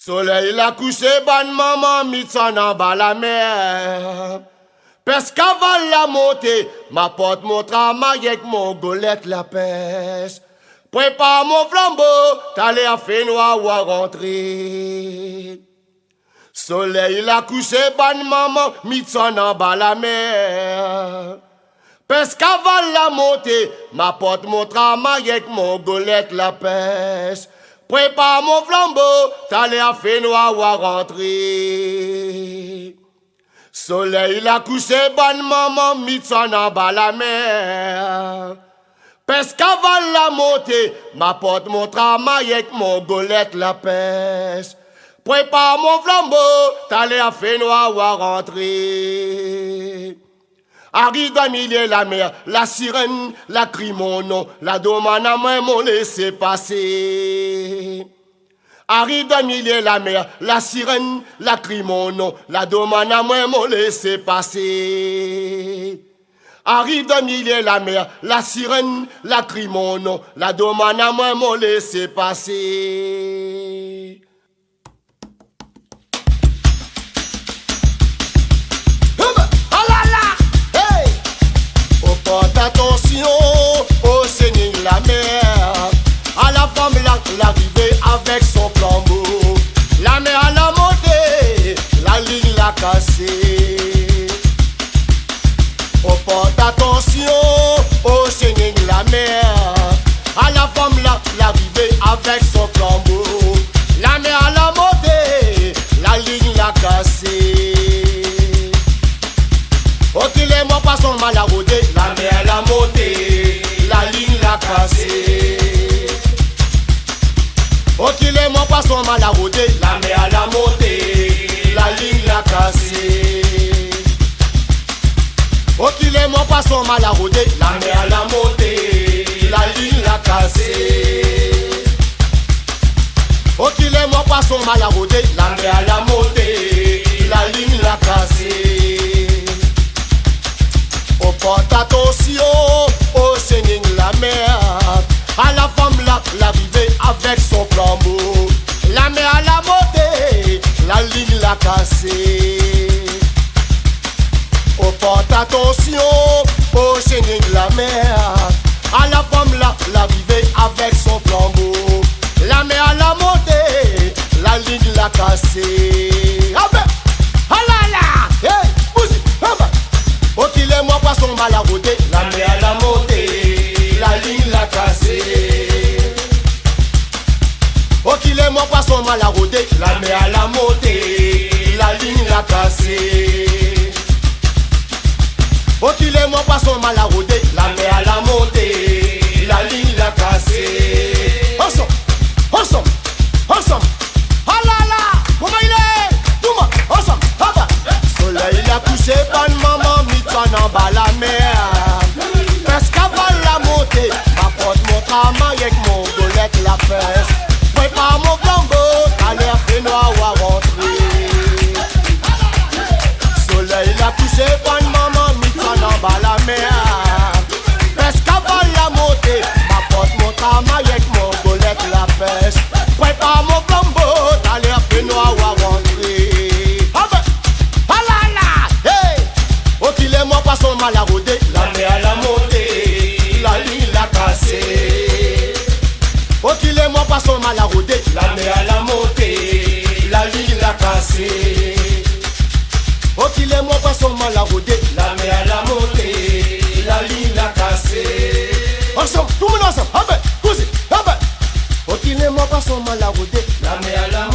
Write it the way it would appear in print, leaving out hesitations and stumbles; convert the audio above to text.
Soleil la couché, bonne maman, mit son en bas la mer. Pescavale la montée, ma porte mon travail avec mon golette la pêche. Prépare mon flambeau, t'allais à faire noir ou à rentrer. Soleil la couché, bonne maman, mit son en bas la mer. Pescavale la montée, ma porte mon travail avec mon golette la pêche. Prépare mon flambeau, t'allais à faire noir ou à rentrer. Soleil la couché, bonne maman, mit son en bas la mer. Pescavale la montée, ma porte mon travail avec mon golette la pêche. Prépare mon flambeau, t'allais à faire noir ou à rentrer. Arrive dans milieu la mer, la sirène, la crie mon nom, la demande à moi m'ont laissé passer. Arrive dans milieu la mer, la sirène, la crie mon nom, la demande à moi m'ont laissé passer. Arrive dans milieu la mer, la sirène, la crie mon nom, la demande à moi m'ont laissé passer. Porte attention au Seigneur la mer, à la femme l'arrivée avec son flambeau. La mer à la montée, la ligne l'a cassée. On porte attention au Seigneur la mer, à la femme l'arrivée avec son flambeau. La mer à la montée, la ligne l'a cassée. Ok, les mots passent mal à rôder. La mer l'a montée, la ligne l'a cassée. Ok, les mots passent mal à rôder. La mer l'a montée, la ligne l'a cassée. Ok, les mots passent mal à rôder. La mer l'a montée, la ligne l'a cassée. Ok, les mots passent mal à rôder. La mer l'a montée, la ligne l'a cassée. On porte attention au Seigneur la mer, à la femme l'arrivée avec son flambeau. La mer à la montée, la ligne l'a cassée. On porte attention au Seigneur la mer, à la femme l'arrivée avec son flambeau. La mer à la montée, la ligne l'a cassée. Ah ben, ah là là, hey, bouzi, ah ben. Ok, les mois passent mal à rôder. La mer à la montée, la ligne l'a cassée. Ok, les mois passent mal à rôder. La mer à la montée, la ligne l'a cassée. Ok, les mois passent mal à rôder. La mer à la montée, la ligne l'a cassée. Ensemble, ensemble, ensemble. Ah là là, comment il est? Tout le monde, ensemble, ah bah. Soleil a couché, bonne maman. En bas la mer, pescavale la montée, m'apporte mon travail avec mon golette la pêche. Prépare mon flambeau, t'as l'air fait noir ou à rentrer. Soleil la couché, bonne maman, mit en bas la mer. Pescavale la montée, m'apporte mon travail avec mon golette la pêche. Prépare mon flambeau, t'as l'air fait noir ou à rentrer. Les mots passent mal à rôder. La mer à la montée, la ligne l'a cassée. Ok, les mots passent mal à rôder. La mer à la montée, la ligne l'a cassée. Ok, les mots passent mal à rôder. La mer à la montée, la ligne l'a cassée. Ensemble, tout le monde ensemble. Ah ben, cousin, ah ben. Ok, les mots passent mal à rôder. La mer à la montée.